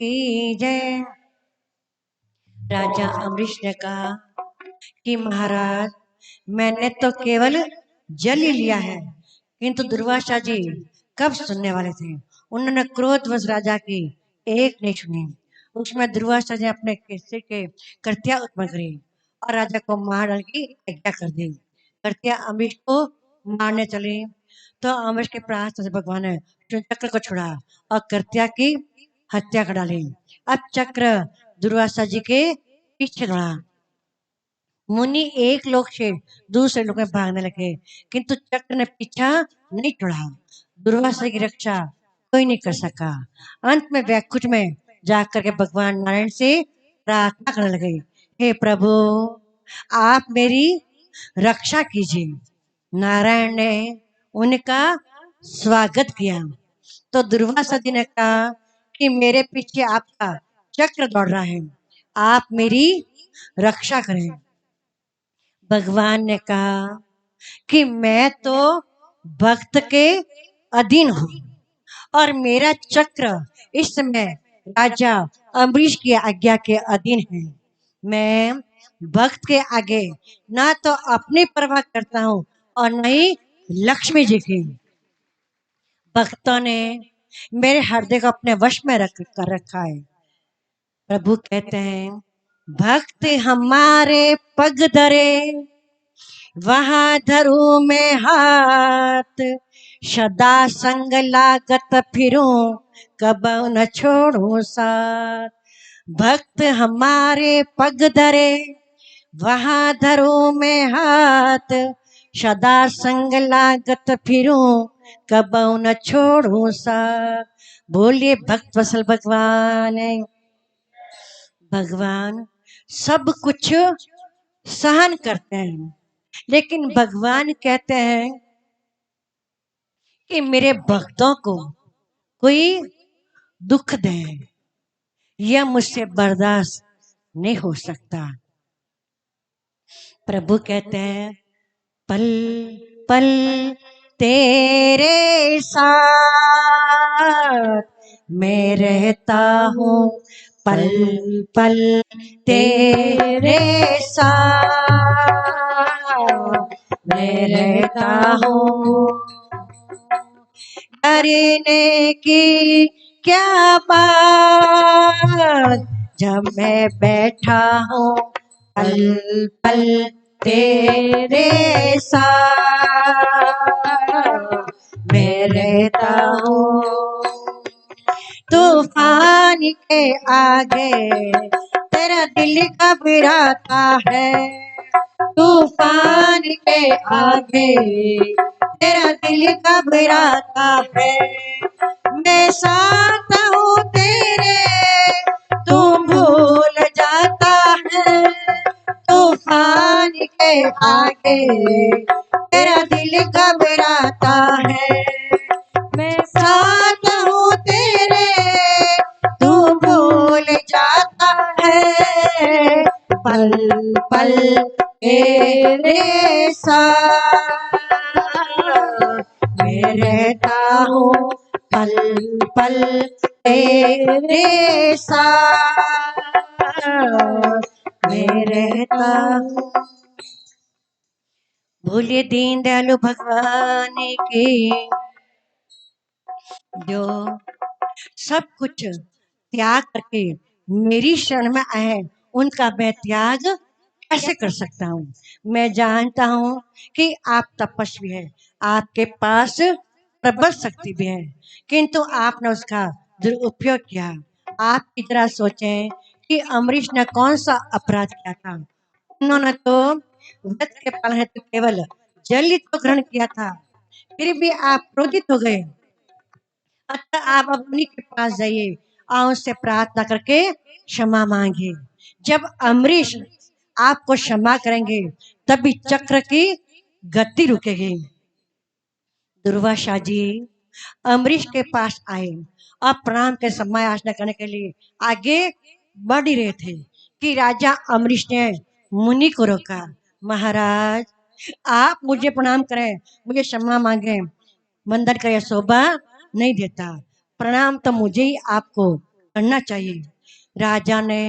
की जय। राजा अम्बरीश ने कहा कि महाराज, मैंने तो केवल जल ही लिया है, किंतु दुर्वासा जी कब सुनने वाले थे। उन्होंने क्रोधवश राजा की एक नहीं सुनी। उसमें दुर्वासा जी अपने किस्से के कृत्या उत्पन्न करी और राजा को मारने की आज्ञा कर दी। कृत्या अम्बरीश को मारने चले तो अम्बरीश के प्राण से भगवान ने चक्र को छुड़ा और कृत्या की हत्या कर डाली। अब चक्र दुर्वासा जी के पीछे दौड़ा। मुनि एक लोक से दूसरे लोक में भागने लगे, किंतु चक्र ने पीछा नहीं छोड़ा। दुर्वासा की रक्षा कोई नहीं कर सका। अंत में व्याकुच में जाकर के भगवान नारायण से प्रार्थना करने लगे, हे प्रभु, आप मेरी रक्षा कीजिए। नारायण ने उनका स्वागत किया तो दुर्वासा जी ने कहा कि मेरे पीछे आपका चक्र दौड़ रहा है, आप मेरी रक्षा करें। भगवान ने कहा कि मैं तो भक्त के अधीन हूँ और मेरा चक्र इस समय राजा अम्बरीश की आज्ञा के अधीन है। मैं भक्त के आगे ना तो अपनी परवाह करता हूँ और न ही लक्ष्मी जी की। भक्तों ने मेरे हृदय को अपने वश में रख कर रखा है। प्रभु कहते हैं, भक्त हमारे पग धरे वहां धरू में हाथ, सदा संग लागत फिरूं कब न छोड़ू साथ। भक्त हमारे पग धरे वहां धरू में हाथ, सदा संग लागत फिरूं कब न छोड़ू साथ। बोलिए भक्त वसल भगवान। भगवान सब कुछ सहन करते हैं, लेकिन भगवान कहते हैं कि मेरे भक्तों को कोई दुख दे, यह मुझसे बर्दाश्त नहीं हो सकता। प्रभु कहते हैं, पल पल तेरे साथ मैं रहता हूँ, पल पल तेरे साथ मैं रहता हूँ। डरने की क्या बात जब मैं बैठा हूँ, पल पल तेरे साथ मैं रहता हूँ। तूफान के आगे तेरा दिल घबराता है, तूफान के आगे तेरा दिल घबराता है। मैं साथ हूँ तेरे, तू भूल जाता है। तूफान के आगे तेरा दिल घबराता है। मैं साथ हूँ तेरे, तू भूल जाता है। पल पल तेरे साथ मैं रहता हूँ, पल पल तेरे साथ मैं रहता हूँ। बोलिए दीन दयालु भगवान की, जो सब कुछ त्याग करके मेरी शरण में आए, उनका मैं त्याग कैसे कर सकता हूँ। मैं जानता हूँ कि आप तपस्वी हैं, आपके पास प्रबल शक्ति भी है, किंतु आपने उसका दुरुपयोग किया। आप इतना सोचें कि अम्बरीश ने कौन सा अपराध किया था। उन्होंने तो व्रत के पालन हेतु केवल जल ही तो ग्रहण किया था, फिर भी आप क्रोधित हो गए। अतः आप अपनी के पास जाइए और उससे प्रार्थना करके क्षमा मांगे। जब अम्बरीश आपको क्षमा करेंगे तभी चक्र की गति रुकेगी। दुर्वासा जी अम्बरीश के पास आए और प्रणाम के समय याचना करने के लिए आगे बढ़ ही रहे थे कि राजा अम्बरीश ने मुनि को रोका। महाराज, आप मुझे प्रणाम करें, मुझे क्षमा मांगे, मंदिर का यह शोभा नहीं देता। प्रणाम तो मुझे ही आपको करना चाहिए। राजा ने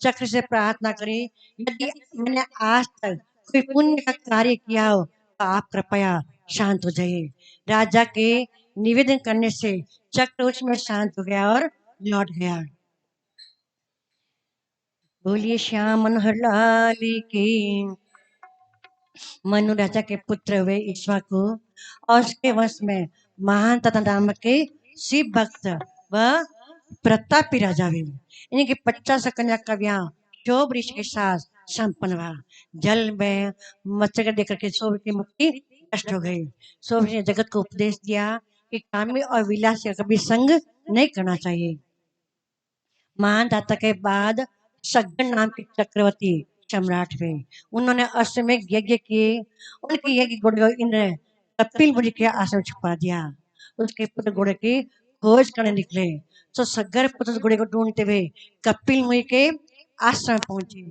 चक्र से प्रार्थना करी, यदि मैंने आज तक कोई पुण्य का कार्य किया हो तो आप कृपया शांत हो जाइए। राजा के निवेदन करने से चक्र उसमें शांत हो गया और लौट गया। बोलिए श्याम मनोहर लाल की। मनु राजा के पुत्र हुए इक्ष्वाकु और उसके वंश में महान तथा नामक के शिव भक्त व प्रतापी राजा हुए। इनकी 50 कन्या का ब्याह शोभ ऋषि के साथ संपन्न हुआ। जल में मत्स्य देकर के शोभ की मुक्ति नष्ट हो गई। शोभ ने जगत को उपदेश दिया कि कामी और विलास का कभी संग नहीं करना चाहिए। महान दाता के बाद सज्जन नाम के चक्रवर्ती सम्राट हुए। उन्होंने अश्वमेध यज्ञ किए। उनके यज्ञ घोड़े को इंद्र ने कपिल मुनि के आश्रम में छुपा दिया। उसके पुत्र घोड़े की खोज करने निकले तो सगर पुत्र घोड़े को ढूंढते हुए कपिल मुनि के आश्रम पहुंचे।